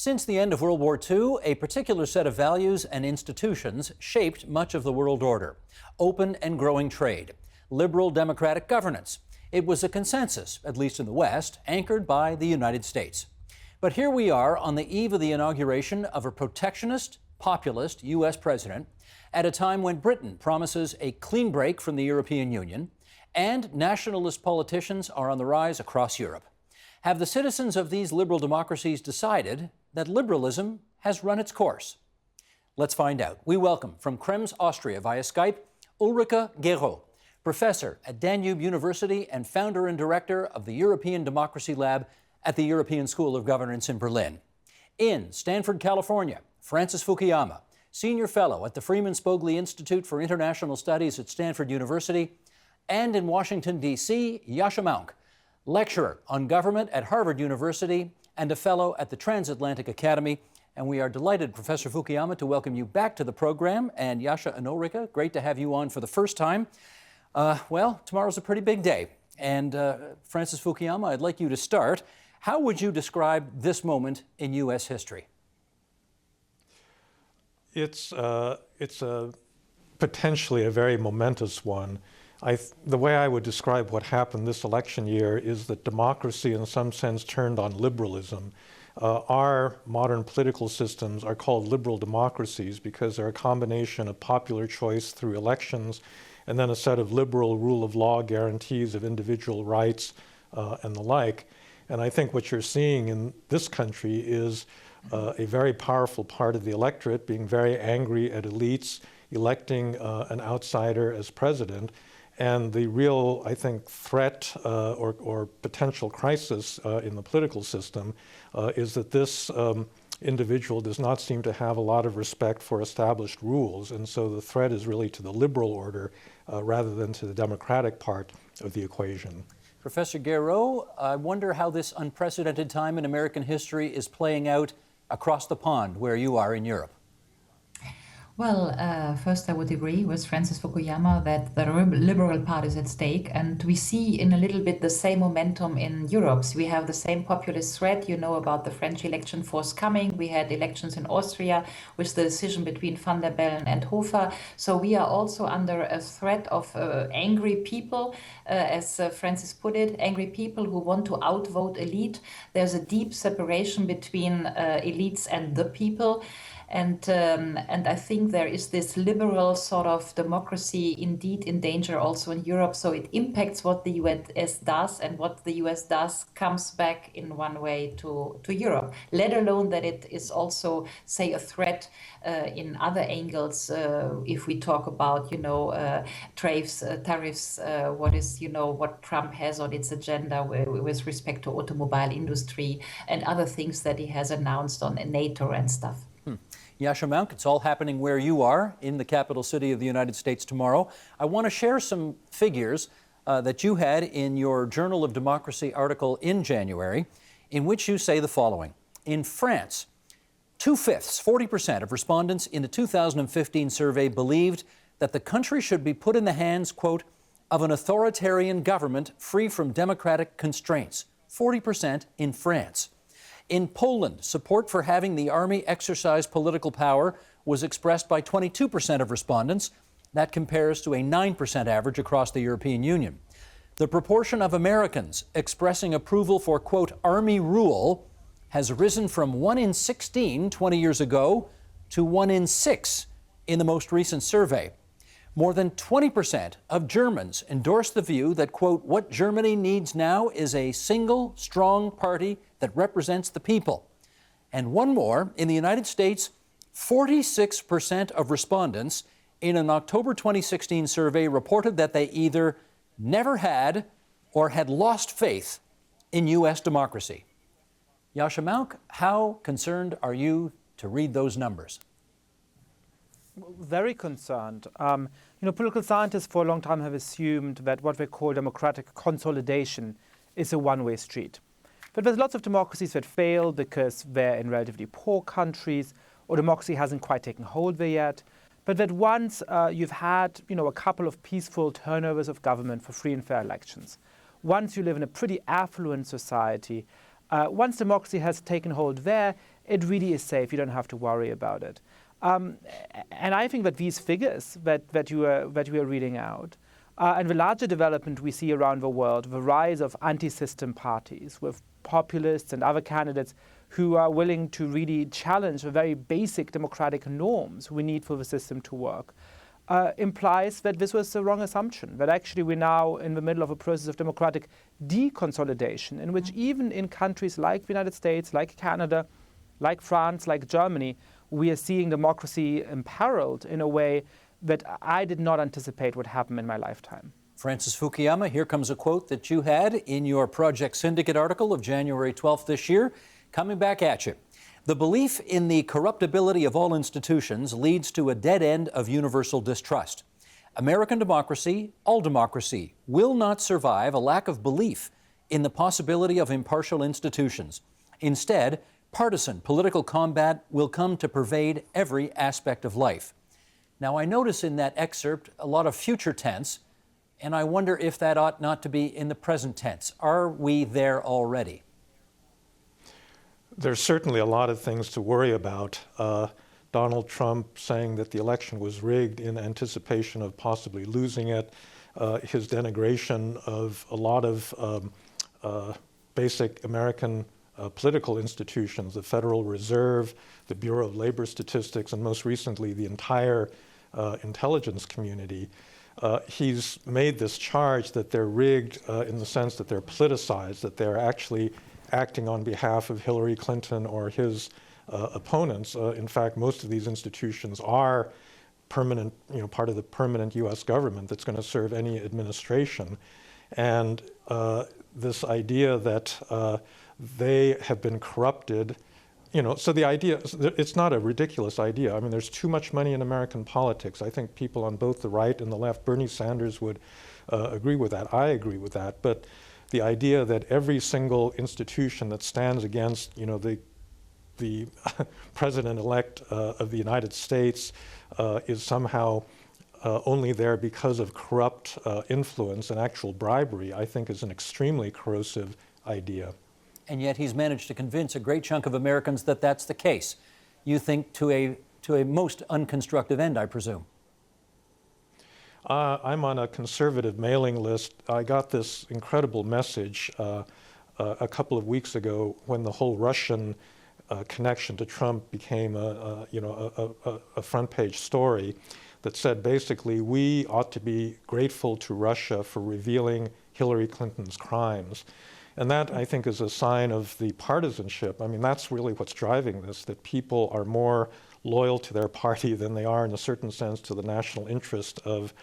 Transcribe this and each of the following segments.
Since the end of World War II, a particular set of values and institutions shaped much of the world order. Open and growing trade, liberal democratic governance. It was a consensus, at least in the West, anchored by the United States. But here we are on the eve of the inauguration of a protectionist, populist U.S. president at a time when Britain promises a clean break from the European Union and nationalist politicians are on the rise across Europe. Have the citizens of these liberal democracies decided that liberalism has run its course? Let's find out. We welcome from Krems, Austria via Skype, Ulrike Guérot, professor at Danube University and founder and director of the European Democracy Lab at the European School of Governance in Berlin. In Stanford, California, Francis Fukuyama, senior fellow at the Freeman Spogli Institute for International Studies at Stanford University. And in Washington, D.C., Yascha Mounk, lecturer on government at Harvard University and a fellow at the Transatlantic Academy. And we are delighted, Professor Fukuyama, to welcome you back to the program. And Yascha and Ulrike, great to have you on for the first time. Well, tomorrow's a pretty big day. And Francis Fukuyama, I'd like you to start. How would you describe this moment in U.S. history? It's potentially a very momentous one. The way I would describe what happened this election year is that democracy, in some sense, turned on liberalism. Our modern political systems are called liberal democracies because they're a combination of popular choice through elections and then a set of liberal rule of law guarantees of individual rights and the like. And I think what you're seeing in this country is a very powerful part of the electorate being very angry at elites, electing an outsider as president. And the real, I think, threat or potential crisis in the political system is that this individual does not seem to have a lot of respect for established rules. And so the threat is really to the liberal order rather than to the democratic part of the equation. Professor Guérot, I wonder how this unprecedented time in American history is playing out across the pond where you are in Europe. Well, first I would agree with Francis Fukuyama that the liberal part is at stake, and we see in a little bit the same momentum in Europe. So we have the same populist threat, you know, about the French election forthcoming. We had elections in Austria with the decision between Van der Bellen and Hofer. So we are also under a threat of angry people, as Francis put it, angry people who want to outvote elite. There's a deep separation between elites and the people. And I think there is this liberal sort of democracy indeed in danger also in Europe. So it impacts what the US does, and what the US does comes back in one way to Europe, let alone that it is also, say, a threat in other angles. If we talk about, tariffs, what Trump has on its agenda with respect to automobile industry and other things that he has announced on NATO and stuff. Yascha Mounk, it's all happening where you are, in the capital city of the United States tomorrow. I want to share some figures that you had in your Journal of Democracy article in January, in which you say the following. In France, 2/5, 40% of respondents in the 2015 survey believed that the country should be put in the hands, quote, of an authoritarian government free from democratic constraints. 40% in France. In Poland, support for having the army exercise political power was expressed by 22% of respondents. That compares to a 9% average across the European Union. The proportion of Americans expressing approval for, quote, army rule has risen from 1 in 16 20 years ago to 1 in 6 in the most recent survey. More than 20% of Germans endorsed the view that, quote, what Germany needs now is a single, strong party that represents the people. And one more, in the United States, 46% of respondents in an October 2016 survey reported that they either never had or had lost faith in U.S. democracy. Yascha Mounk, how concerned are you to read those numbers? Very concerned. Political scientists for a long time have assumed that what we call democratic consolidation is a one-way street. But there's lots of democracies that fail because they're in relatively poor countries, or democracy hasn't quite taken hold there yet. But that once you've had, a couple of peaceful turnovers of government for free and fair elections, once you live in a pretty affluent society, Once democracy has taken hold there, it really is safe. You don't have to worry about it. And I think that these figures that you are reading out, and the larger development we see around the world, the rise of anti-system parties with populists and other candidates who are willing to really challenge the very basic democratic norms we need for the system to work, implies that this was the wrong assumption, that actually we're now in the middle of a process of democratic deconsolidation, in which even in countries like the United States, like Canada, like France, like Germany, we are seeing democracy imperiled in a way that I did not anticipate would happen in my lifetime. Francis Fukuyama, here comes a quote that you had in your Project Syndicate article of January 12th this year, coming back at you. The belief in the corruptibility of all institutions leads to a dead end of universal distrust. American democracy, all democracy, will not survive a lack of belief in the possibility of impartial institutions. Instead, partisan political combat will come to pervade every aspect of life. Now, I notice in that excerpt a lot of future tense, and I wonder if that ought not to be in the present tense. Are we there already? There's certainly a lot of things to worry about. Donald Trump saying that the election was rigged in anticipation of possibly losing it, his denigration of a lot of basic American political institutions, the Federal Reserve, the Bureau of Labor Statistics, and most recently the entire intelligence community. He's made this charge that they're rigged in the sense that they're politicized, that they're actually acting on behalf of Hillary Clinton or his opponents. In fact, most of these institutions are permanent, part of the permanent U.S. government that's going to serve any administration. And this idea that they have been corrupted, so the idea, it's not a ridiculous idea. I mean, there's too much money in American politics. I think people on both the right and the left, Bernie Sanders would agree with that. I agree with that. But the idea that every single institution that stands against, the president-elect of the United States is somehow only there because of corrupt influence and actual bribery, I think is an extremely corrosive idea. And yet he's managed to convince a great chunk of Americans that that's the case. You think to a most unconstructive end, I presume. I'm on a conservative mailing list. I got this incredible message a couple of weeks ago when the whole Russian connection to Trump became a front page story that said basically we ought to be grateful to Russia for revealing Hillary Clinton's crimes. And that, I think, is a sign of the partisanship. I mean, that's really what's driving this, that people are more loyal to their party than they are, in a certain sense, to the national interest of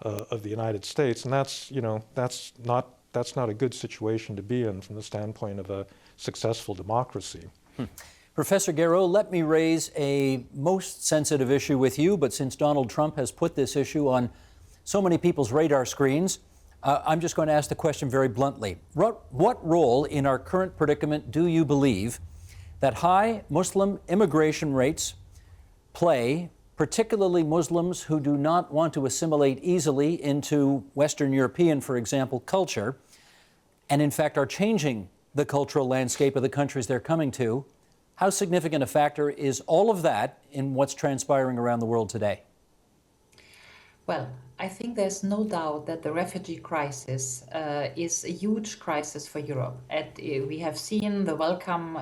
the United States. And that's not a good situation to be in from the standpoint of a successful democracy. Professor Guéraud, let me raise a most sensitive issue with you, but since Donald Trump has put this issue on so many people's radar screens, I'm just going to ask the question very bluntly. What role in our current predicament do you believe that high Muslim immigration rates play, particularly Muslims who do not want to assimilate easily into Western European, for example, culture, and in fact are changing the cultural landscape of the countries they're coming to? How significant a factor is all of that in what's transpiring around the world today? Well, I think there's no doubt that the refugee crisis is a huge crisis for Europe. We have seen the welcome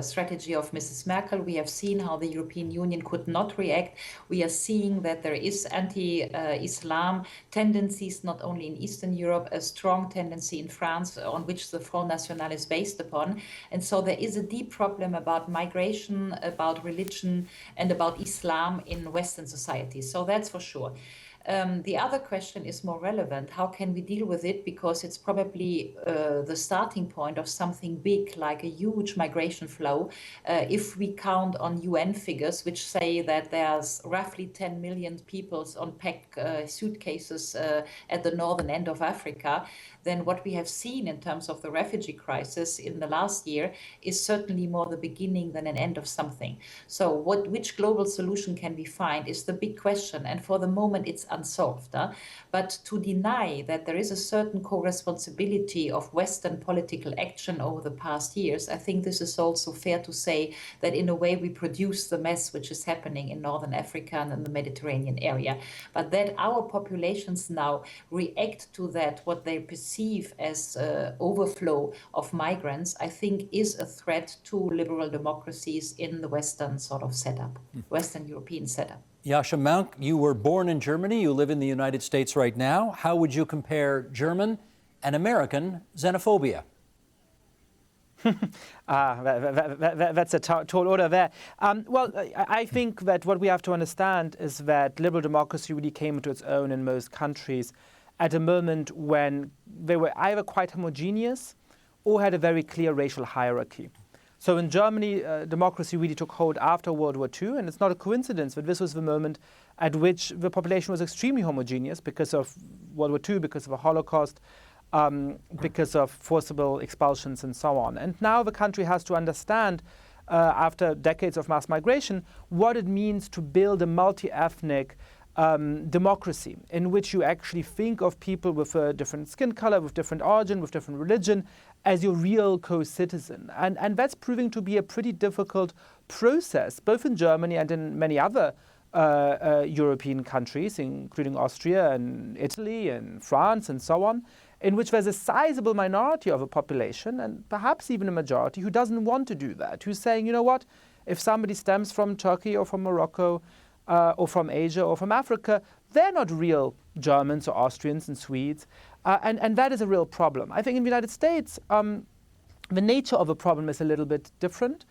strategy of Mrs. Merkel. We have seen how the European Union could not react. We are seeing that there is anti-Islam tendencies, not only in Eastern Europe, a strong tendency in France on which the Front National is based upon. And so there is a deep problem about migration, about religion, and about Islam in Western societies. So that's for sure. The other question is more relevant. How can we deal with it? Because it's probably the starting point of something big, like a huge migration flow. If we count on UN figures, which say that there's roughly 10 million people on packed suitcases at the northern end of Africa, then what we have seen in terms of the refugee crisis in the last year is certainly more the beginning than an end of something. So which global solution can we find is the big question. And for the moment, it's unsolved. But to deny that there is a certain co-responsibility of Western political action over the past years, I think this is also fair to say that in a way we produce the mess which is happening in Northern Africa and in the Mediterranean area. But that our populations now react to that, what they perceive as overflow of migrants, I think is a threat to liberal democracies in the Western sort of setup, Western European setup. Yascha Mounk, you were born in Germany. You live in the United States right now. How would you compare German and American xenophobia? That's a tall order there. Well, I think that what we have to understand is that liberal democracy really came into its own in most countries at a moment when they were either quite homogeneous or had a very clear racial hierarchy. So in Germany, democracy really took hold after World War II, and it's not a coincidence that this was the moment at which the population was extremely homogeneous because of World War II, because of the Holocaust, because of forcible expulsions and so on. And now the country has to understand, after decades of mass migration, what it means to build a multi-ethnic democracy in which you actually think of people with a different skin color, with different origin, with different religion, as your real co-citizen. And that's proving to be a pretty difficult process, both in Germany and in many other European countries, including Austria and Italy and France and so on, in which there's a sizable minority of a population, and perhaps even a majority, who doesn't want to do that, who's saying, you know what, if somebody stems from Turkey or from Morocco, or from Asia or from Africa, they're not real Germans or Austrians and Swedes. And that is a real problem. I think in the United States, the nature of the problem is a little bit different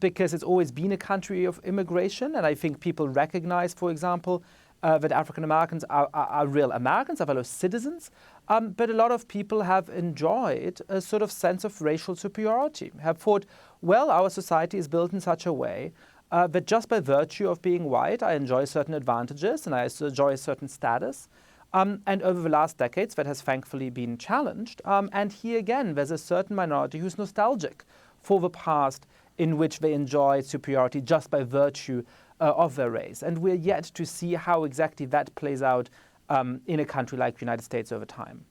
because it's always been a country of immigration. And I think people recognize, for example, that African Americans are real Americans, are fellow citizens. But a lot of people have enjoyed a sort of sense of racial superiority, have thought, well, our society is built in such a way that just by virtue of being white, I enjoy certain advantages and I enjoy a certain status. And over the last decades, that has thankfully been challenged. And here again, there's a certain minority who's nostalgic for the past in which they enjoyed superiority just by virtue of their race. And we're yet to see how exactly that plays out in a country like the United States over time.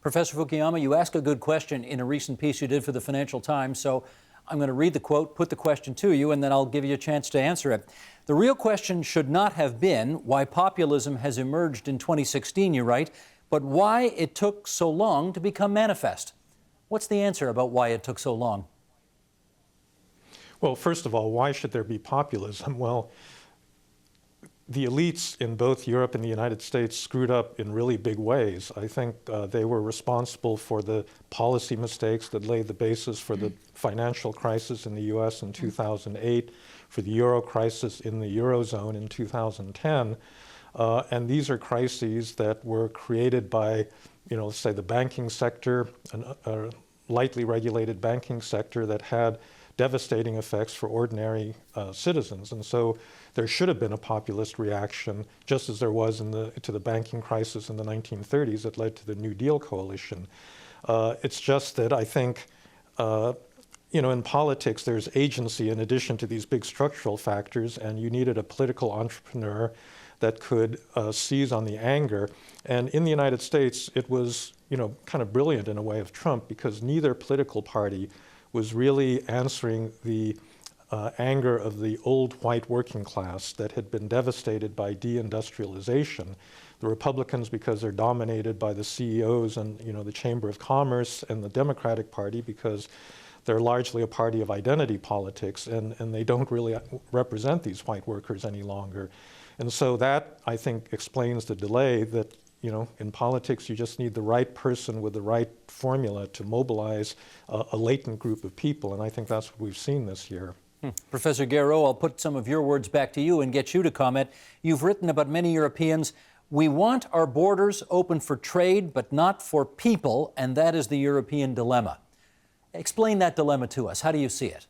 Professor Fukuyama, you asked a good question in a recent piece you did for the Financial Times, so I'm going to read the quote, put the question to you, and then I'll give you a chance to answer it. The real question should not have been why populism has emerged in 2016, you write, but why it took so long to become manifest. What's the answer about why it took so long? Well, first of all, why should there be populism? Well, the elites in both Europe and the United States screwed up in really big ways. I think they were responsible for the policy mistakes that laid the basis for the financial crisis in the US in 2008, for the euro crisis in the Eurozone in 2010. And these are crises that were created by, say the banking sector, a lightly regulated banking sector that had devastating effects for ordinary citizens. And so there should have been a populist reaction, just as there was to the banking crisis in the 1930s that led to the New Deal coalition. It's just that I think, in politics, there's agency in addition to these big structural factors, and you needed a political entrepreneur that could seize on the anger. And in the United States, it was, kind of brilliant in a way of Trump, because neither political party was really answering the anger of the old white working class that had been devastated by deindustrialization. The Republicans, because they're dominated by the CEOs and the Chamber of Commerce, and the Democratic Party, because they're largely a party of identity politics, and they don't really represent these white workers any longer. And so that, I think, explains the delay that in politics, you just need the right person with the right formula to mobilize a latent group of people, and I think that's what we've seen this year. Professor Guéraud, I'll put some of your words back to you and get you to comment. You've written about many Europeans. We want our borders open for trade, but not for people, and that is the European dilemma. Explain that dilemma to us. How do you see it?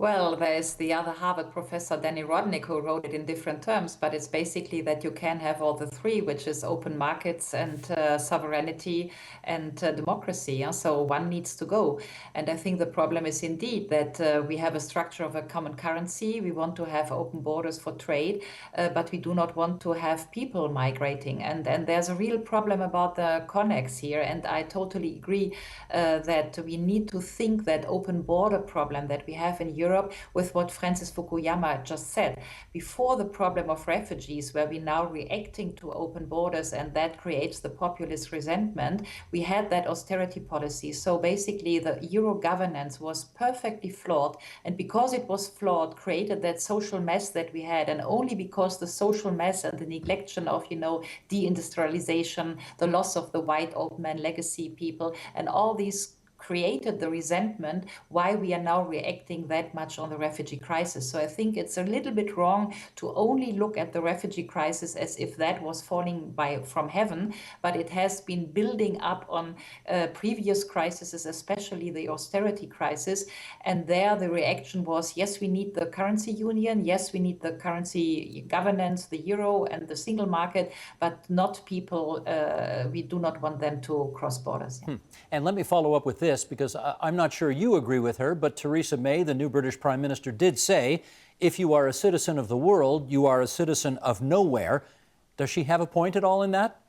Well, there's the other Harvard professor, Danny Rodnick, who wrote it in different terms, but it's basically that you can have all the three, which is open markets and sovereignty and democracy. Yeah? So one needs to go. And I think the problem is indeed that we have a structure of a common currency. We want to have open borders for trade, but we do not want to have people migrating. And there's a real problem about the connex here. And I totally agree that we need to think that open border problem that we have in Europe with what Francis Fukuyama just said. Before the problem of refugees, where we're now reacting to open borders and that creates the populist resentment, we had that austerity policy. So basically the Euro governance was perfectly flawed, and because it was flawed, created that social mess that we had, and only because the social mess and the neglection of, deindustrialization, the loss of the white old man legacy people, and all these created the resentment, why we are now reacting that much on the refugee crisis. So I think it's a little bit wrong to only look at the refugee crisis as if that was falling from heaven, but it has been building up on previous crises, especially the austerity crisis. And there the reaction was, yes, we need the currency union, yes, we need the currency governance, the euro and the single market, but not people. We do not want them to cross borders. Yeah. And let me follow up with this, because I'm not sure you agree with her, but Theresa May, the new British Prime Minister, did say, if you are a citizen of the world, you are a citizen of nowhere. Does she have a point at all in that?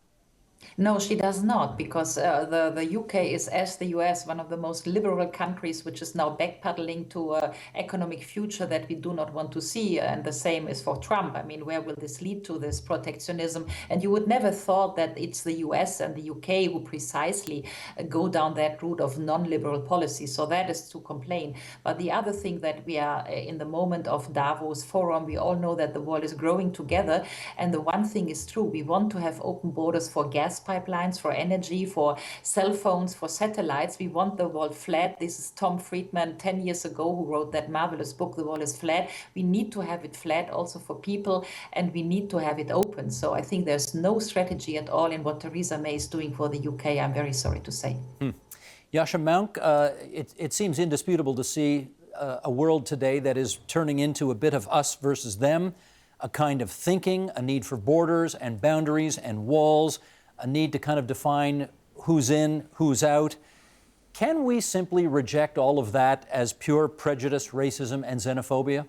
No, she does not, because the UK is, as the US, one of the most liberal countries, which is now backpedaling to an economic future that we do not want to see. And the same is for Trump. I mean, where will this lead to, this protectionism? And you would never thought that it's the US and the UK who precisely go down that route of non-liberal policy. So that is to complain. But the other thing that we are in the moment of Davos Forum, we all know that the world is growing together. And the one thing is true, we want to have open borders for gas pipelines, for energy, for cell phones, for satellites. We want the world flat. This is Tom Friedman 10 years ago who wrote that marvelous book, The World is Flat. We need to have it flat also for people, and we need to have it open. So I think there's no strategy at all in what Theresa May is doing for the UK, I'm very sorry to say. Yascha Mounk, it seems indisputable to see a world today that is turning into a bit of us versus them, a kind of thinking, a need for borders and boundaries and walls, a need to kind of define who's in, who's out. Can we simply reject all of that as pure prejudice, racism, and xenophobia?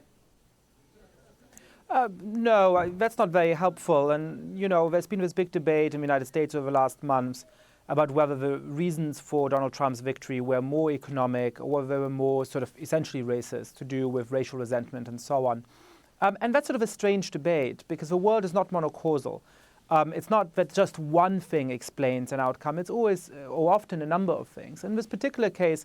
No, that's not very helpful. And, there's been this big debate in the United States over the last months about whether the reasons for Donald Trump's victory were more economic or whether they were more sort of essentially racist, to do with racial resentment and so on. And that's sort of a strange debate, because the world is not monocausal. It's not that just one thing explains an outcome. It's always or often a number of things. In this particular case,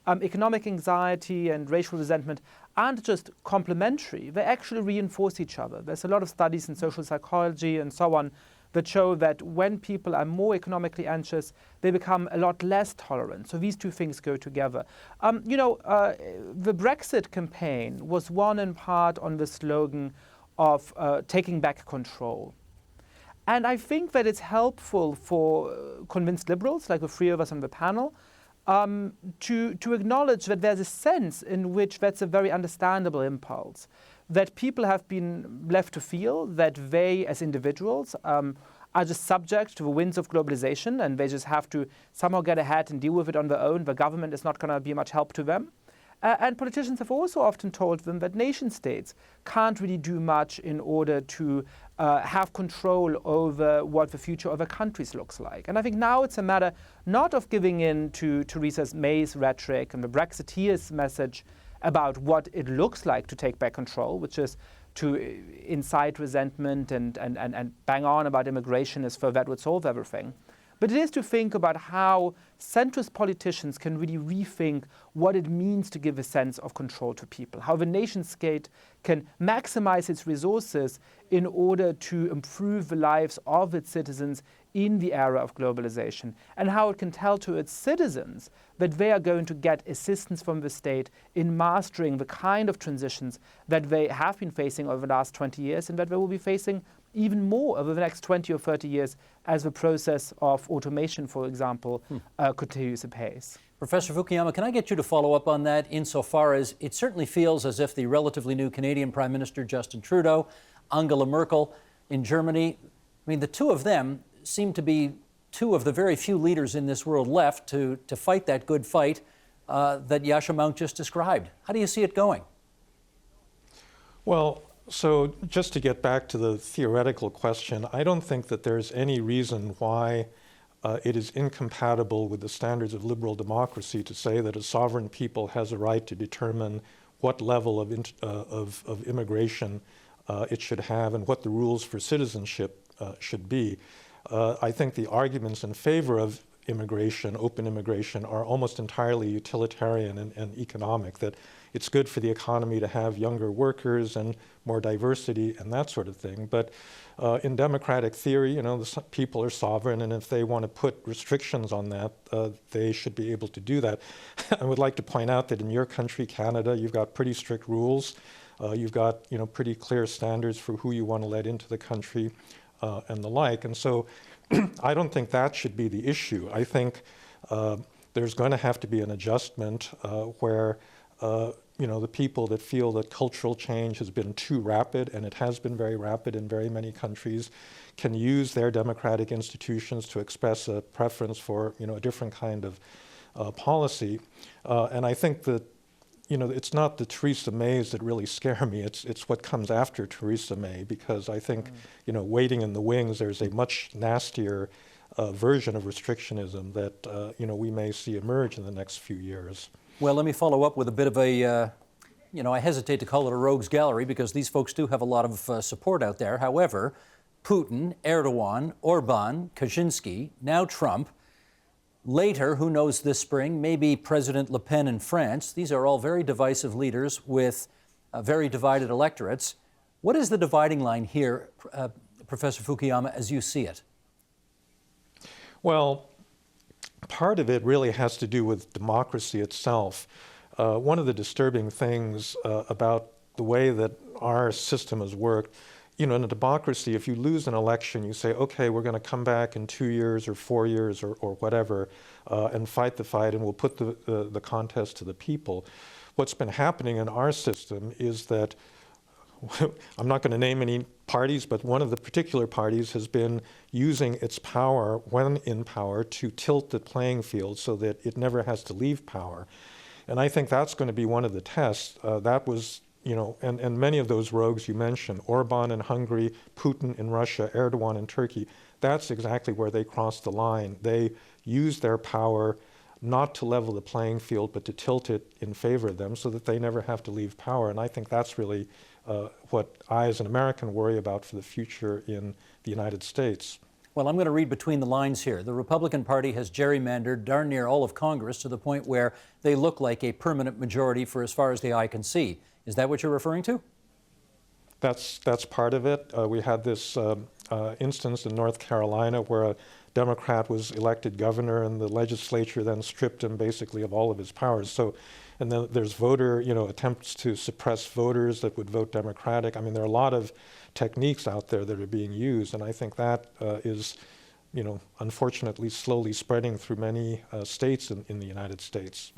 economic anxiety and racial resentment aren't just complementary. They actually reinforce each other. There's a lot of studies in social psychology and so on that show that when people are more economically anxious, they become a lot less tolerant. So these two things go together. The Brexit campaign was won in part on the slogan of taking back control. And I think that it's helpful for convinced liberals, like the three of us on the panel, to acknowledge that there's a sense in which that's a very understandable impulse, that people have been left to feel that they, as individuals, are just subject to the winds of globalization, and they just have to somehow get ahead and deal with it on their own. The government is not going to be much help to them. And politicians have also often told them that nation states can't really do much in order to have control over what the future of their countries looks like. And I think now it's a matter not of giving in to Theresa May's rhetoric and the Brexiteers' message about what it looks like to take back control, which is to incite resentment and bang on about immigration as though that would solve everything. But it is to think about how centrist politicians can really rethink what it means to give a sense of control to people, how the nation state can maximize its resources in order to improve the lives of its citizens in the era of globalization, and how it can tell to its citizens that they are going to get assistance from the state in mastering the kind of transitions that they have been facing over the last 20 years and that they will be facing even more over the next 20 or 30 years as the process of automation, for example, continues apace. Professor Fukuyama, can I get you to follow up on that insofar as it certainly feels as if the relatively new Canadian Prime Minister Justin Trudeau, Angela Merkel in Germany, I mean, the two of them seem to be two of the very few leaders in this world left to fight that good fight that Yasha Mount just described. How do you see it going? Well, so just to get back to the theoretical question, I don't think that there's any reason why it is incompatible with the standards of liberal democracy to say that a sovereign people has a right to determine what level of immigration it should have and what the rules for citizenship should be. I think the arguments in favor of immigration, open immigration, are almost entirely utilitarian and economic, that it's good for the economy to have younger workers and more diversity and that sort of thing. But in democratic theory, you know, the people are sovereign, and if they want to put restrictions on that, they should be able to do that. I would like to point out that in your country, Canada, you've got pretty strict rules. You've got, you know, pretty clear standards for who you want to let into the country and the like. And so I don't think that should be the issue. I think there's going to have to be an adjustment where you know, the people that feel that cultural change has been too rapid, and it has been very rapid in very many countries, can use their democratic institutions to express a preference for, you know, a different kind of policy. And I think that, you know, it's not the Theresa Mays that really scare me. It's what comes after Theresa May, because I think, you know, waiting in the wings, there's a much nastier version of restrictionism that, you know, we may see emerge in the next few years. Well, let me follow up with a bit of a, you know, I hesitate to call it a rogues gallery because these folks do have a lot of support out there. However, Putin, Erdogan, Orban, Kaczynski, now Trump, later, who knows this spring, maybe President Le Pen in France. These are all very divisive leaders with very divided electorates. What is the dividing line here, Professor Fukuyama, as you see it? Well, part of it really has to do with democracy itself. One of the disturbing things about the way that our system has worked, you know, in a democracy, if you lose an election, you say, okay, we're going to come back in 2 years or 4 years or whatever and fight the fight, and we'll put the contest to the people. What's been happening in our system is that, I'm not going to name any parties, but one of the particular parties has been using its power, when in power, to tilt the playing field so that it never has to leave power. And I think that's going to be one of the tests. That was, you know, and many of those rogues you mentioned, Orban in Hungary, Putin in Russia, Erdogan in Turkey, that's exactly where they crossed the line. They used their power not to level the playing field, but to tilt it in favor of them so that they never have to leave power. And I think that's really what I, as an American, worry about for the future in the United States. Well, I'm going to read between the lines here. The Republican Party has gerrymandered darn near all of Congress to the point where they look like a permanent majority for as far as the eye can see. Is that what you're referring to? That's part of it. We had this instance in North Carolina where a Democrat was elected governor, and the legislature then stripped him basically of all of his powers. So, and then there's voter, you know, attempts to suppress voters that would vote Democratic. I mean, there are a lot of techniques out there that are being used, and I think that is, you know, unfortunately slowly spreading through many states in the United States.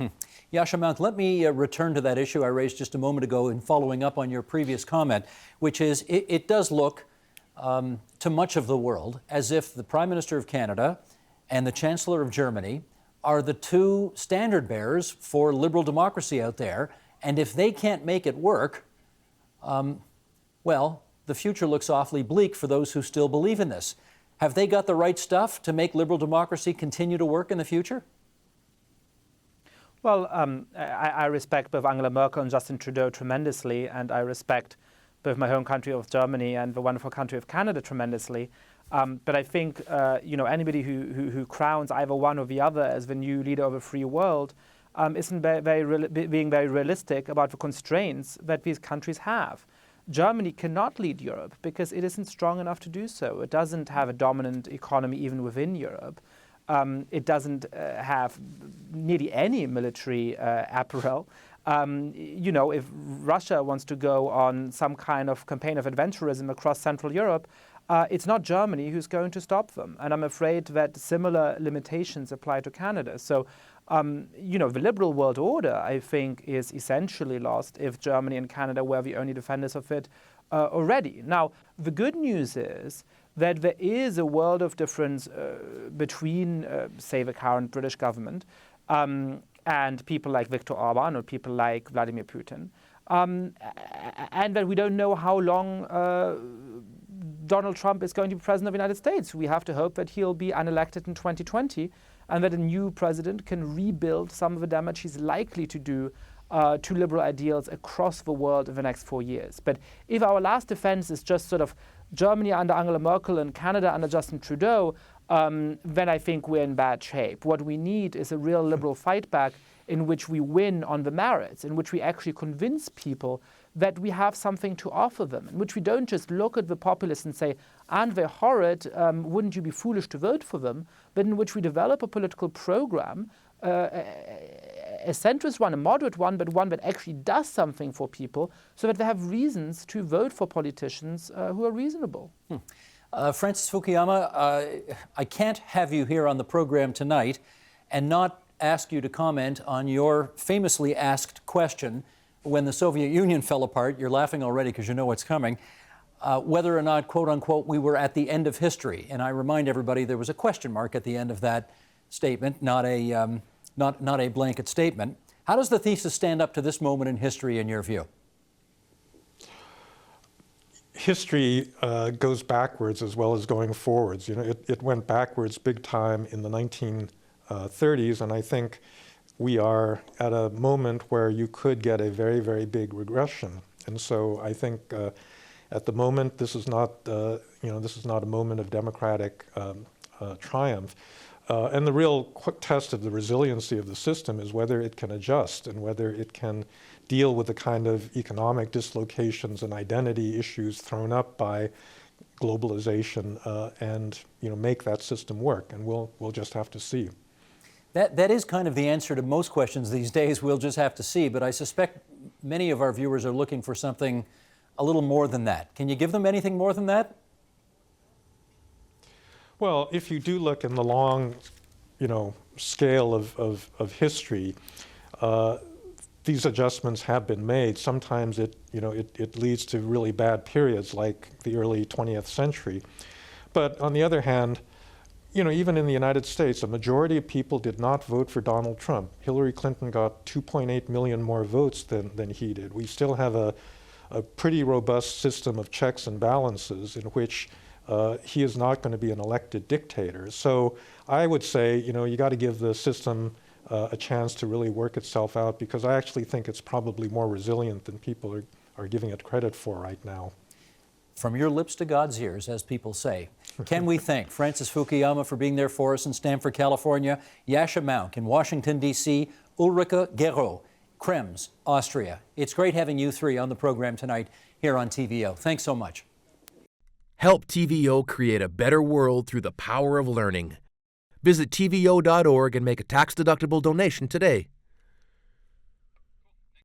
Yasha Mount, let me return to that issue I raised just a moment ago in following up on your previous comment, which is it does look to much of the world as if the Prime Minister of Canada and the Chancellor of Germany are the two standard bearers for liberal democracy out there, and if they can't make it work, well, the future looks awfully bleak for those who still believe in this. Have they got the right stuff to make liberal democracy continue to work in the future? Well, I respect both Angela Merkel and Justin Trudeau tremendously, and I respect both my home country of Germany and the wonderful country of Canada tremendously. But I think you know, anybody who crowns either one or the other as the new leader of a free world isn't being very realistic about the constraints that these countries have. Germany cannot lead Europe because it isn't strong enough to do so. It doesn't have a dominant economy even within Europe. It doesn't have nearly any military apparel. You know, if Russia wants to go on some kind of campaign of adventurism across Central Europe, it's not Germany who's going to stop them. And I'm afraid that similar limitations apply to Canada. So The liberal world order, I think, is essentially lost if Germany and Canada were the only defenders of it already. Now, the good news is that there is a world of difference between, say, the current British government and people like Viktor Orban or people like Vladimir Putin, and that we don't know how long Donald Trump is going to be president of the United States. We have to hope that he'll be unelected in 2020 and that a new president can rebuild some of the damage he's likely to do to liberal ideals across the world in the next 4 years. But if our last defense is just sort of Germany under Angela Merkel and Canada under Justin Trudeau, then I think we're in bad shape. What we need is a real liberal fight back in which we win on the merits, in which we actually convince people that we have something to offer them, in which we don't just look at the populists and say, aren't they horrid, wouldn't you be foolish to vote for them, but in which we develop a political program, a centrist one, a moderate one, but one that actually does something for people so that they have reasons to vote for politicians who are reasonable. Francis Fukuyama, I can't have you here on the program tonight and not ask you to comment on your famously asked question when the Soviet Union fell apart. You're laughing already because you know what's coming. Whether or not, quote unquote, we were at the end of history. And I remind everybody there was a question mark at the end of that statement, not a blanket statement. How does the thesis stand up to this moment in history in your view? History goes backwards as well as going forwards. You know, it went backwards big time in the 1930s, and I think we are at a moment where you could get a very, very big regression. And so I think at the moment this is not, this is not a moment of democratic triumph. And the real test of the resiliency of the system is whether it can adjust and whether it can deal with the kind of economic dislocations and identity issues thrown up by globalization and make that system work. And we'll just have to see. That is kind of the answer to most questions these days. We'll just have to see. But I suspect many of our viewers are looking for something a little more than that. Can you give them anything more than that? Well, if you do look in the long, scale of history, these adjustments have been made. Sometimes it leads to really bad periods like the early 20th century. But on the other hand, even in the United States, a majority of people did not vote for Donald Trump. Hillary Clinton got 2.8 million more votes than he did. We still have a pretty robust system of checks and balances in which he is not going to be an elected dictator. So I would say, you got to give the system a chance to really work itself out, because I actually think it's probably more resilient than people are giving it credit for right now. From your lips to God's ears, as people say. Can we thank Francis Fukuyama for being there for us in Stamford, California, Yascha Mounk in Washington, D.C., Ulrike Gero, Krems, Austria. It's great having you three on the program tonight here on TVO. Thanks so much. Help TVO create a better world through the power of learning. Visit TVO.org and make a tax-deductible donation today.